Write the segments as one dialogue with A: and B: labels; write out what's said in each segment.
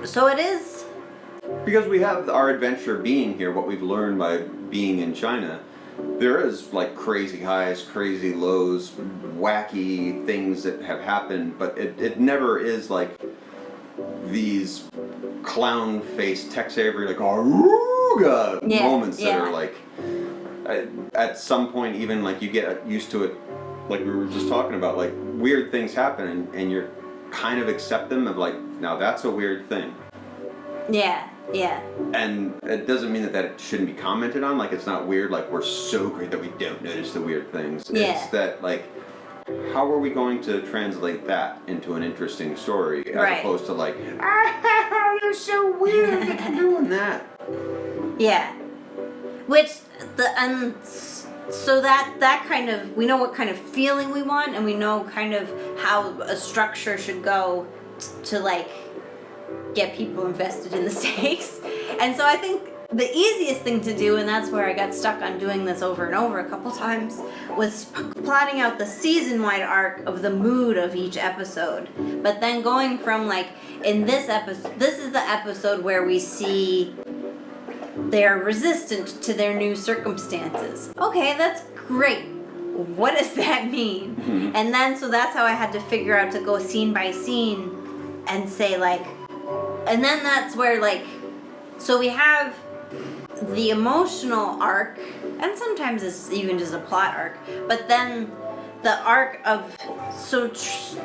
A: So it is...
B: Because we have our adventure being here, what we've learned by being in China, there is like crazy highs, crazy lows, wacky things that have happened, but it never is like these clown-faced Tex Avery like "Aruga" moments that are like at some point even like you get used to it, like we were just talking about, like weird things happen and you're kind of accept them of like, now that's a weird thing.
A: Yeah.
B: And it doesn't mean that it shouldn't be commented on, like it's not weird, like we're so great that we don't notice the weird things. It's that like, how are we going to translate that into an interesting story as opposed to like, you're so weird that you're doing that.
A: Yeah. Which, so that kind of, we know what kind of feeling we want, and we know kind of how a structure should go to like get people invested in the stakes. And so I think the easiest thing to do, and that's where I got stuck on doing this over and over a couple times, was plotting out the season-wide arc of the mood of each episode. But then going from like, in this episode, this is the episode where we see they're resistant to their new circumstances. Okay, that's great. What does that mean? Mm-hmm. And then, so that's how I had to figure out to go scene by scene and say like, and then that's where like, so we have the emotional arc, and sometimes it's even just a plot arc, but then the arc of, so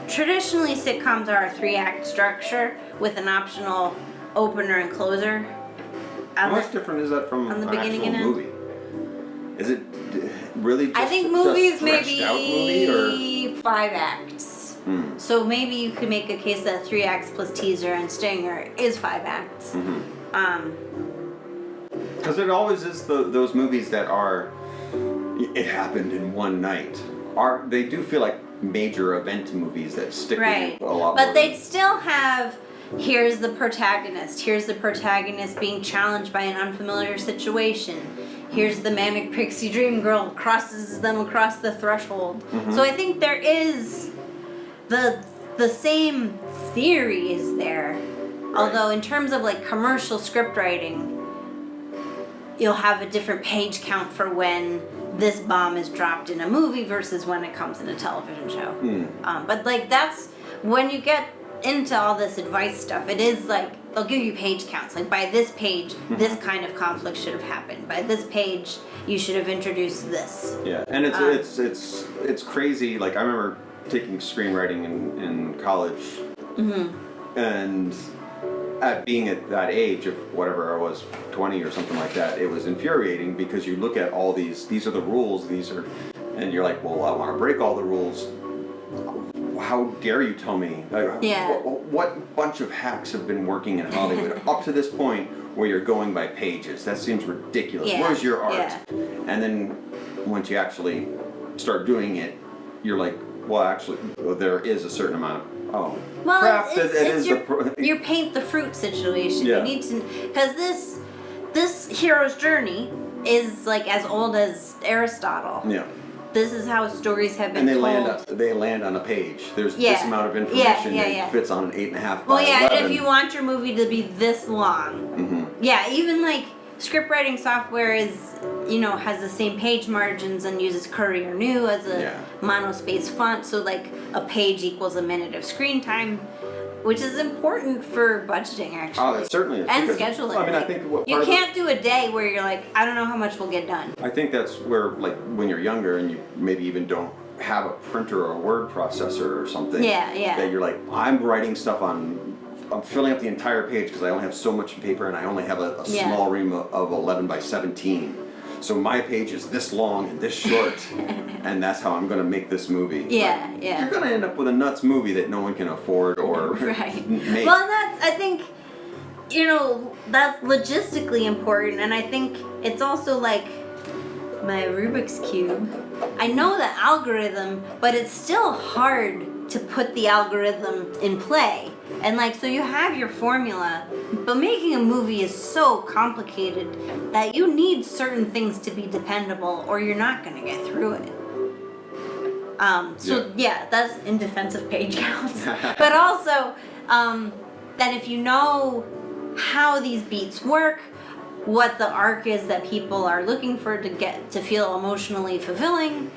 A: traditionally sitcoms are a 3-act structure with an optional opener and closer.
B: How much different is that from
A: on the
B: an
A: beginning
B: actual
A: and
B: movie? Is it really just
A: I think movies maybe
B: movie, or?
A: 5 acts. So maybe you could make a case that 3 acts plus teaser and stinger is 5 acts.
B: Because it always is those movies that are, it happened in one night. They do feel like major event movies that stick with you a lot more.
A: But they'd still have, here's the protagonist being challenged by an unfamiliar situation. Here's the manic pixie dream girl crosses them across the threshold. So I think there is the same theory is there. Although in terms of like commercial script writing, you'll have a different page count for when this bomb is dropped in a movie versus when it comes in a television show. But like that's, when you get into all this advice stuff, it is like, they'll give you page counts. Like by this page, this kind of conflict should have happened. By this page, you should have introduced this.
B: Yeah, and it's crazy. Like I remember taking screenwriting in college, and being at that age of whatever I was, 20 or something like that, it was infuriating because you look at all these are the rules, and you're like, well, I want to break all the rules. How dare you tell me? What bunch of hacks have been working in Hollywood up to this point where you're going by pages? That seems ridiculous. Where's your art? And then once you actually start doing it, you're like, well, actually, there is a certain amount of crap.
A: It's your paint the fruit situation. You need to, because this hero's journey is like as old as Aristotle. Yeah. This is how stories have been told.
B: And they land on a page. There's this amount of information that fits on an 8.5 by 11.
A: And if you want your movie to be this long, even like script writing software is, has the same page margins and uses Courier New as a monospace font, so like a page equals a minute of screen time, which is important for budgeting actually.
B: Oh, it certainly is.
A: And scheduling.
B: I mean, I think
A: you can't do a day where you're like, I don't know how much will get done.
B: I think that's where, like, when you're younger and you maybe even don't have a printer or a word processor or something. That you're like, I'm writing stuff I'm filling up the entire page because I only have so much paper and I only have a small ream of 11 by 17. So my page is this long and this short, and that's how I'm going to make this movie. You're going to end up with a nuts movie that no one can afford or make.
A: Well, and that's, I think, that's logistically important, and I think it's also like my Rubik's Cube. I know the algorithm, but it's still hard to put the algorithm in play. And like, so you have your formula, but making a movie is so complicated that you need certain things to be dependable or you're not going to get through it. That's in defense of page counts. But also, that if you know how these beats work, what the arc is that people are looking for to get to feel emotionally fulfilling,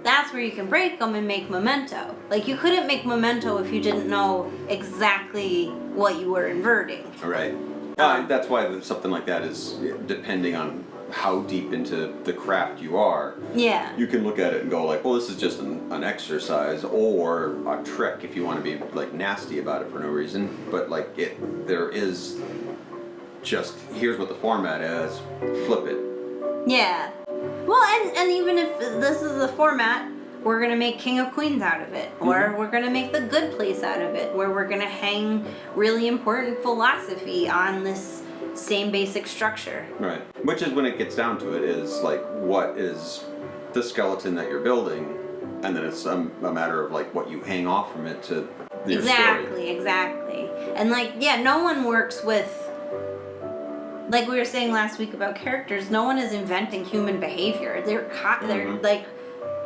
A: that's where you can break them and make Memento. Like, you couldn't make Memento if you didn't know exactly what you were inverting.
B: Right. That's why something like that is, depending on how deep into the craft you are,
A: Yeah.
B: you can look at it and go like, well, this is just an exercise or a trick if you want to be like nasty about it for no reason. But like there is just, here's what the format is, flip it.
A: Yeah. Well, and even if this is the format, we're gonna make King of Queens out of it, or we're gonna make The Good Place out of it, where we're gonna hang really important philosophy on this same basic structure.
B: Right. Which is when it gets down to it, is like, what is the skeleton that you're building, and then it's a matter of like what you hang off from it to your story.
A: Exactly. And like, yeah, no one works with, like we were saying last week about characters, no one is inventing human behavior. They're like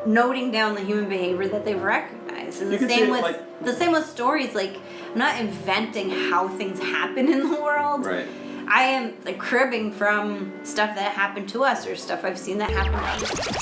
A: noting down the human behavior that they've recognized. And the same with stories. Like, I'm not inventing how things happen in the world.
B: Right.
A: I am like cribbing from stuff that happened to us or stuff I've seen that happen to